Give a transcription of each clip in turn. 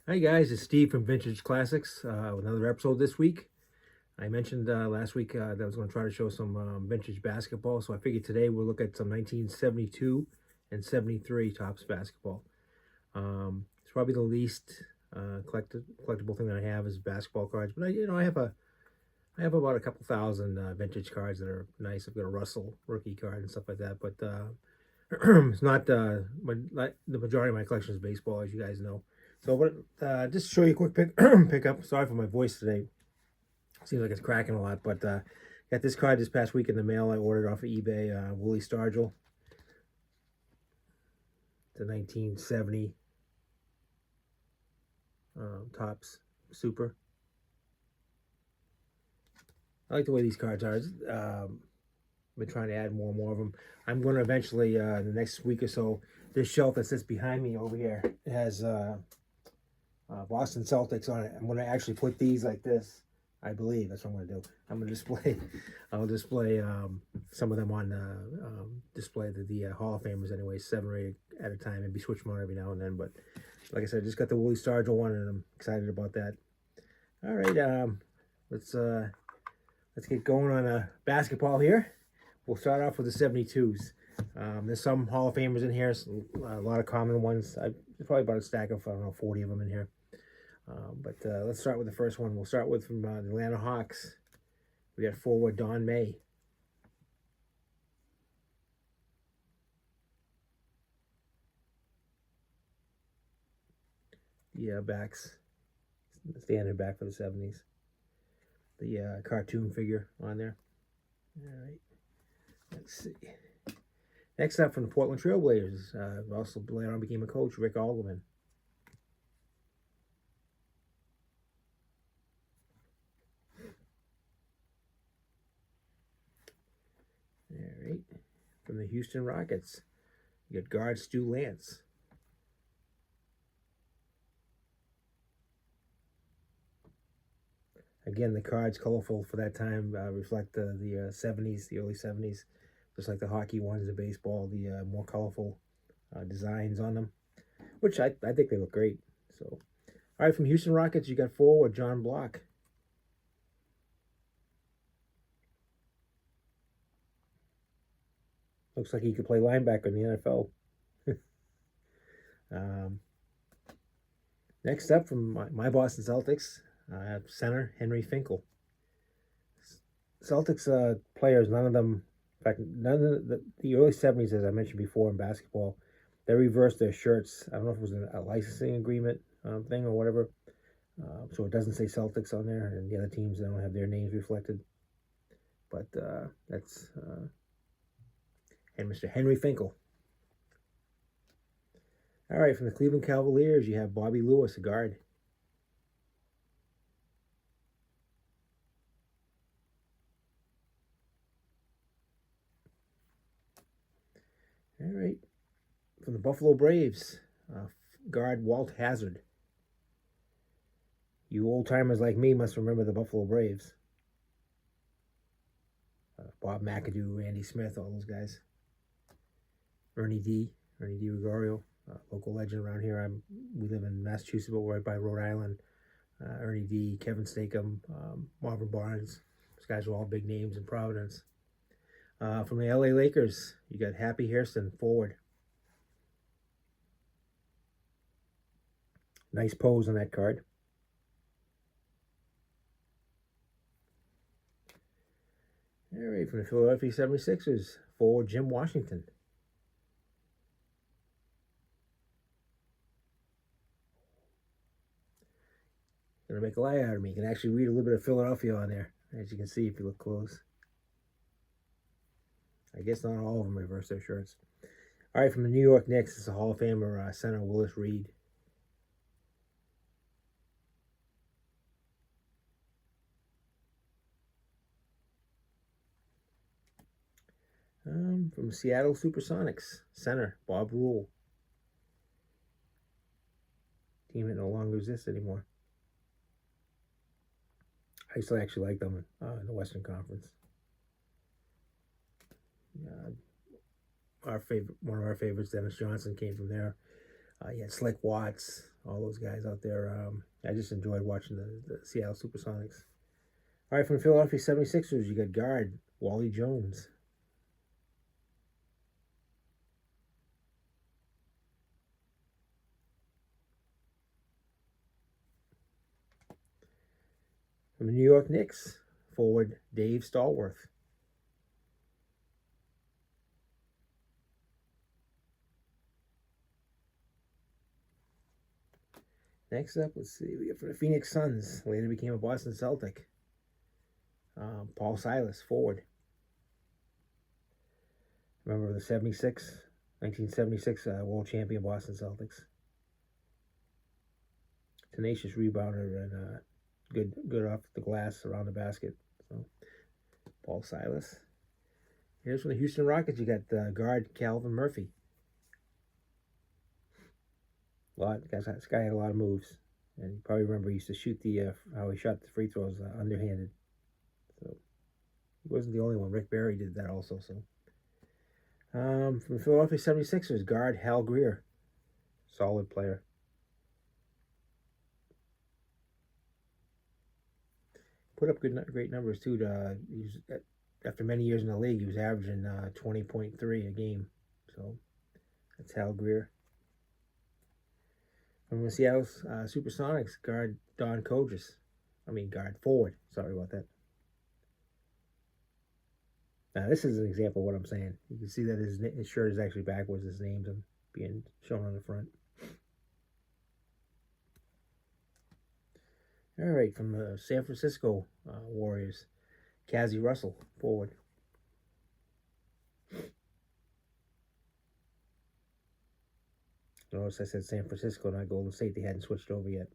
Hi guys, it's Steve from Vintage Classics with another episode this week. I mentioned last week that I was going to try to show some vintage basketball, so I figured today we'll look at some 1972 and 73 Topps basketball. It's probably the least collectible thing that I have is basketball cards, but I have about a couple thousand vintage cards that are nice. I've got a Russell rookie card and stuff like that, but it's not the majority of my collection is baseball, as you guys know. So, what just to show you a quick pickup. Sorry for my voice today. Seems like it's cracking a lot, but got this card this past week in the mail. I ordered off of eBay. Willie Stargell, the 1970 Topps Super. I like the way these cards are. I've been trying to add more and more of them. I'm going to eventually, in the next week or so, this shelf that sits behind me over here has Boston Celtics on it. I'm going to actually put these like this. I believe that's what I'm going to do. I'm going to display. I'll display some of them on display the Hall of Famers anyway, 7 or 8 at a time. Maybe switch them on every now and then. But like I said, I just got the Willie Stargell one, and I'm excited about that. All right, let's get going on basketball here. We'll start off with the 72s. There's some Hall of Famers in here, a lot of common ones. There's probably about a stack of, I don't know, 40 of them in here. But let's start with the first one. We'll start with from the Atlanta Hawks. We got forward Don May. The backs, the standard back for the 70s. The cartoon figure on there. All right. Let's see. Next up from the Portland Trailblazers, also later on became a coach, Rick Alderman. All right. From the Houston Rockets, you got guard Stu Lance. Again, the cards colorful for that time reflect the 70s, the early 70s, just like the hockey ones, the baseball, the more colorful designs on them, which I think they look great. So, all right, from Houston Rockets, you got forward John Block. Looks like he could play linebacker in the NFL. Next up from my Boston Celtics, center Henry Finkel. Celtics players, none of them, in fact, none of the early 70s, as I mentioned before in basketball, they reversed their shirts. I don't know if it was a licensing agreement thing or whatever. So it doesn't say Celtics on there, and the other teams, they don't have their names reflected. But that's and Mr. Henry Finkel. All right, from the Cleveland Cavaliers, you have Bobby Lewis, a guard. All right, from the Buffalo Braves, guard Walt Hazard. You old timers like me must remember the Buffalo Braves. Bob McAdoo, Randy Smith, all those guys. Ernie D. Gregorio, local legend around here. We live in Massachusetts, but we're right by Rhode Island. Ernie D., Kevin Stakem, Marvin Barnes. Those guys are all big names in Providence. From the LA Lakers, you got Happy Hairston, forward. Nice pose on that card. All right, from the Philadelphia 76ers, forward Jim Washington. Gonna make a lie out of me. You can actually read a little bit of Philadelphia on there, as you can see if you look close. I guess not all of them reverse their shirts. All right, from the New York Knicks, it's a Hall of Famer, center Willis Reed. From Seattle Supersonics, center Bob Rule. Team that no longer exists anymore. I used to actually like them in the Western Conference. One of our favorites, Dennis Johnson, came from there. You had Slick Watts, all those guys out there. I just enjoyed watching the Seattle Supersonics. All right, from the Philadelphia 76ers, you got guard Wally Jones. From the New York Knicks, forward Dave Stallworth. Next up, let's see, we got from the Phoenix Suns, later became a Boston Celtic, Paul Silas, forward. Remember the 1976 world champion Boston Celtics. Tenacious rebounder and good off the glass around the basket. So, Paul Silas. Here's from the Houston Rockets. You got guard Calvin Murphy. This guy had a lot of moves, and you probably remember he used to shoot how he shot the free throws underhanded. So he wasn't the only one. Rick Barry did that also. So from the Philadelphia 76ers, guard Hal Greer, solid player. Put up great numbers too. After many years in the league, he was averaging 20.3 a game. So that's Hal Greer. From the Seattle Supersonics, guard Don Kogis. Guard forward. Sorry about that. Now, this is an example of what I'm saying. You can see that his shirt is actually backwards. His name's being shown on the front. All right, from the San Francisco Warriors, Cazzie Russell, forward. Notice I said San Francisco, not Golden State. They hadn't switched over yet.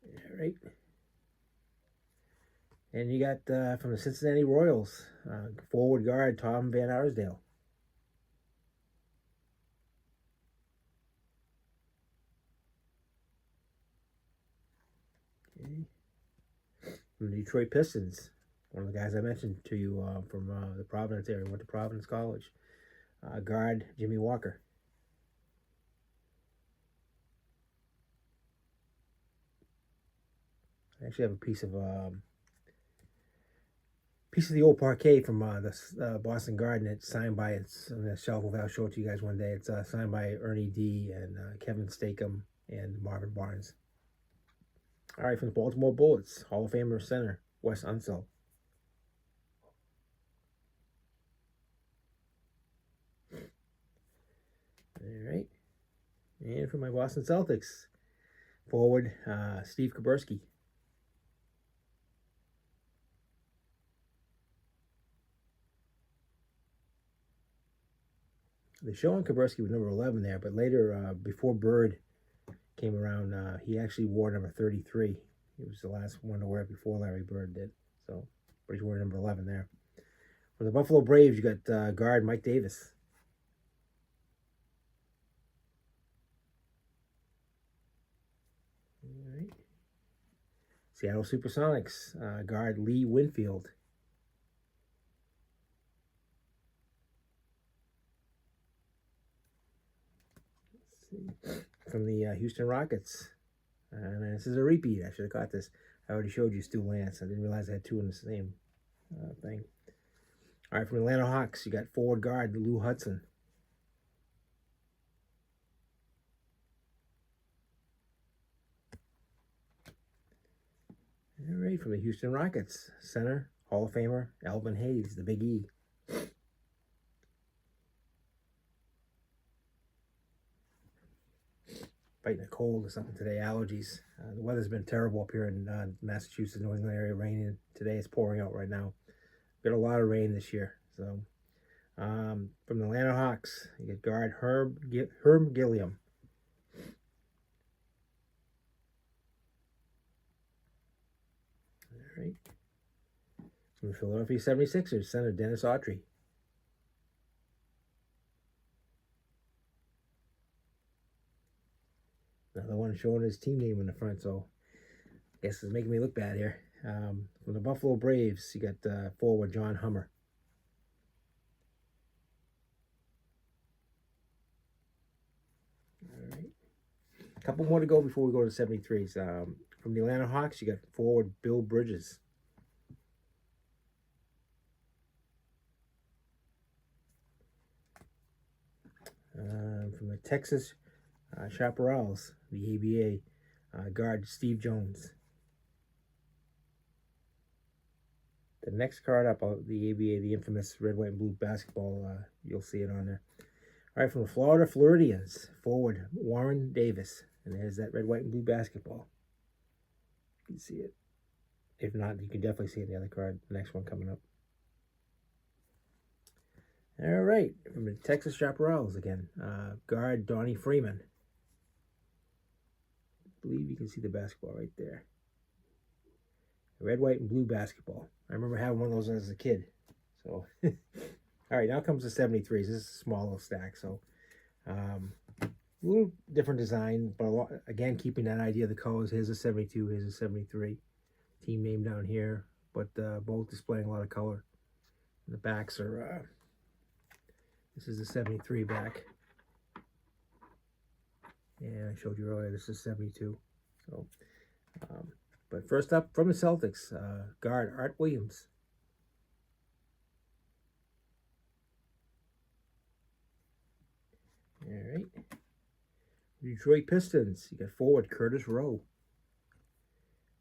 All right. And you got from the Cincinnati Royals, forward guard Tom Van Arsdale. Okay. From the Detroit Pistons, one of the guys I mentioned to you from the Providence area, went to Providence College, guard Jimmy Walker. I actually have a piece of the old parquet from the Boston Garden. It's signed by, it's on the shelf. I'll show it to you guys one day. It's signed by Ernie D and Kevin Stakem and Marvin Barnes. All right, from the Baltimore Bullets, Hall of Famer center Wes Unseld. All right, and for my Boston Celtics, forward Steve Kuberski. They're showing Kuberski with number 11 there, but later, before Bird came around, he actually wore number 33. He was the last one to wear it before Larry Bird did. So, but he's wearing number 11 there. For the Buffalo Braves, you got guard Mike Davis. All right. Seattle Supersonics, guard Lee Winfield. From the Houston Rockets, and this is a repeat. I should have got this. I already showed you Stu Lance. I didn't realize I had two in the same thing. All right, from Atlanta Hawks, you got forward guard Lou Hudson. All right, from the Houston Rockets, center Hall of Famer Elvin Hayes, the Big E. Fighting a cold or something today, allergies. The weather's been terrible up here in Massachusetts, New England area. Raining today. It's pouring out right now. Got a lot of rain this year. So, from the Atlanta Hawks, you get guard Herb Gilliam. All right. From the Philadelphia 76ers, center Dennis Autry. Another one showing his team name in the front, so I guess it's making me look bad here. From the Buffalo Braves, you got forward John Hummer. All right. couple more to go before we go to 73s. From the Atlanta Hawks, you got forward Bill Bridges. From the Texas Chaparrals, the ABA, guard Steve Jones. The next card up, the ABA, the infamous red, white, and blue basketball, you'll see it on there. All right, from the Florida Floridians, forward Warren Davis. And there's that red, white, and blue basketball. You can see it. If not, you can definitely see it in the other card, the next one coming up. All right, from the Texas Chaparrals again, guard Donnie Freeman. I believe you can see the basketball right there. Red, white, and blue basketball. I remember having one of those as a kid. So, all right, now comes the 73s. This is a small little stack. So, a little different design, but again, keeping that idea of the colors. Here's a 72, here's a 73. Team name down here, but both displaying a lot of color. And the backs are, this is the 73 back. And I showed you earlier, this is 72. So, but first up, from the Celtics, guard Art Williams. All right. Detroit Pistons, you got forward Curtis Rowe.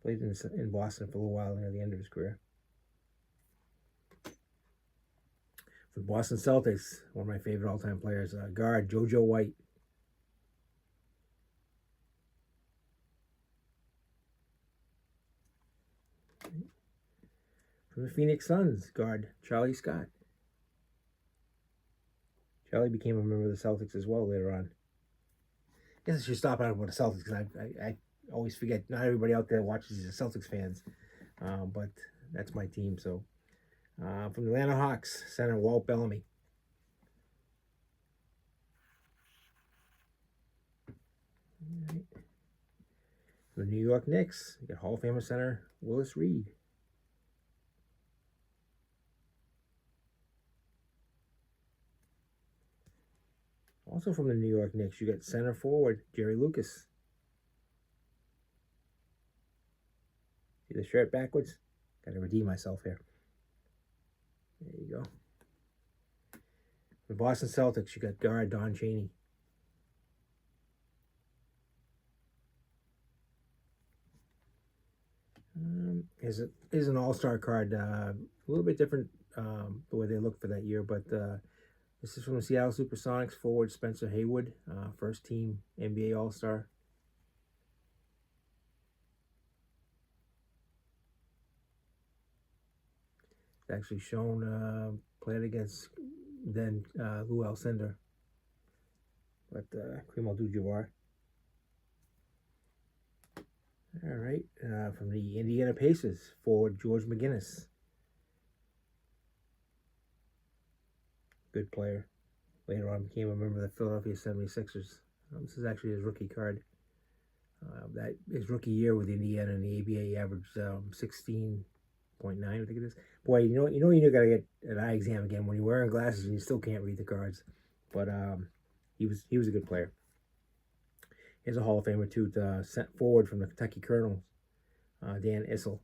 Played in Boston for a little while near the end of his career. For Boston Celtics, one of my favorite all-time players, guard JoJo White. From the Phoenix Suns, guard Charlie Scott. Charlie became a member of the Celtics as well later on. I guess I should stop out about the Celtics because I always forget. Not everybody out there watches is Celtics fans, but that's my team. So, from the Atlanta Hawks, center Walt Bellamy. All right. From the New York Knicks, you got Hall of Famer center Willis Reed. Also from the New York Knicks, you got center forward Jerry Lucas. See the shirt backwards? Got to redeem myself here. There you go. The Boston Celtics, you got guard Don Chaney. Here's an all-star card. A little bit different the way they look for that year, but this is from the Seattle Supersonics, forward Spencer Haywood, first team NBA All-Star. It's actually shown played against then Lou Alcindor, but Kareem Abdul-Jabbar. All right, from the Indiana Pacers, forward George McGinnis. Good player. Later on became a member of the Philadelphia 76ers. This is actually his rookie card. That his rookie year with Indiana and the ABA averaged 16.9, I think it is. Boy, you gotta get an eye exam again when you're wearing glasses and you still can't read the cards. But he was a good player. Here's a Hall of Famer too, sent forward from the Kentucky Colonels, Dan Issel.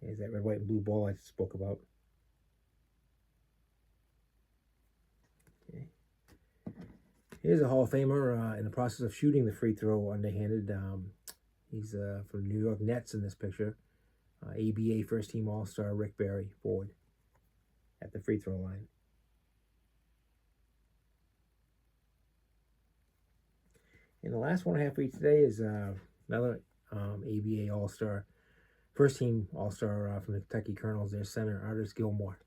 Here's that red, white, and blue ball I spoke about. Okay. Here's a Hall of Famer in the process of shooting the free throw underhanded. He's from New York Nets in this picture. ABA first team All-Star Rick Barry, forward at the free throw line. And the last one I have for you today is another ABA All-Star, first team All-Star from the Kentucky Colonels, their center, Artis Gilmore.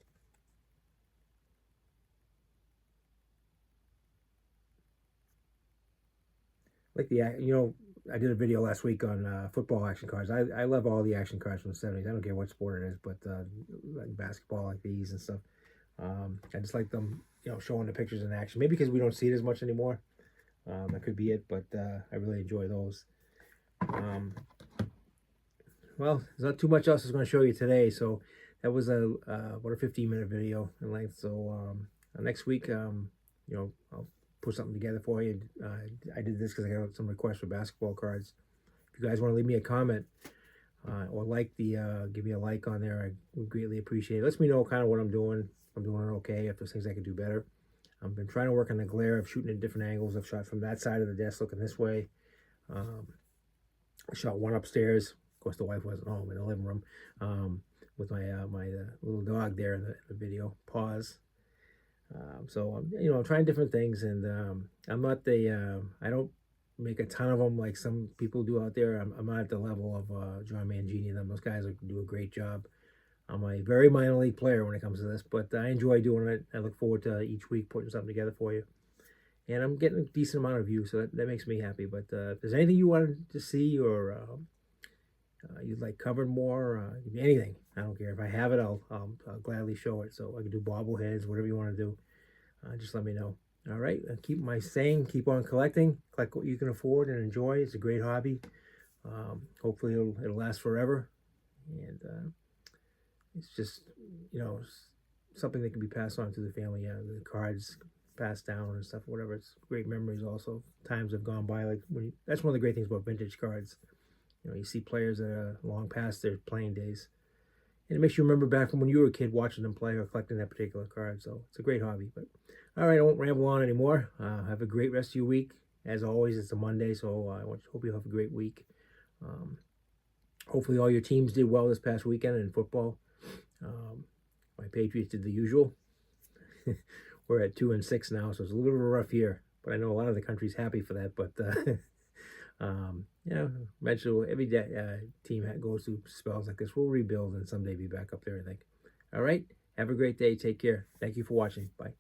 Like I did a video last week on football action cards. I love all the action cards from the 70s. I don't care what sport it is, but like basketball, like these and stuff. I just like them, showing the pictures in action. Maybe because we don't see it as much anymore. That could be it, but I really enjoy those. Well, there's not too much else I was going to show you today, so that was about a 15-minute video in length. So next week, I'll put something together for you. I did this because I got some requests for basketball cards. If you guys want to leave me a comment or give me a like on there, I would greatly appreciate it. Lets me know kind of what I'm doing. If I'm doing it okay, if there's things I could do better. I've been trying to work on the glare of shooting at different angles. I've shot from that side of the desk looking this way. I shot one upstairs. Of course, the wife wasn't home in the living room with my little dog there in the video. Pause. So I'm trying different things, and I'm not I don't make a ton of them like some people do out there. I'm not at the level of John Mangini and them. Those guys do a great job. I'm a very minor league player when it comes to this, but I enjoy doing it. I look forward to each week putting something together for you. And I'm getting a decent amount of views, so that makes me happy. But if there's anything you wanted to see or you'd like covered more, anything, I don't care. If I have it, I'll gladly show it. So I can do bobbleheads, whatever you want to do. Just let me know. All right, keep my saying, keep on collecting. Collect what you can afford and enjoy. It's a great hobby. Hopefully it'll last forever. And it's just, something that can be passed on to the family. The cards passed down and stuff, whatever. It's great memories also. Times have gone by. That's one of the great things about vintage cards. You see players that are long past their playing days. And it makes you remember back from when you were a kid watching them play or collecting that particular card. So it's a great hobby. But all right, I won't ramble on anymore. Have a great rest of your week. As always, it's a Monday, so I hope you have a great week. Hopefully all your teams did well this past weekend in football. My Patriots did the usual. We're at 2-6 now, so it's a little bit of a rough year. But I know a lot of the country's happy for that. But eventually every team goes through spells like this. We'll rebuild and someday be back up there, I think. All right, have a great day. Take care. Thank you for watching. Bye.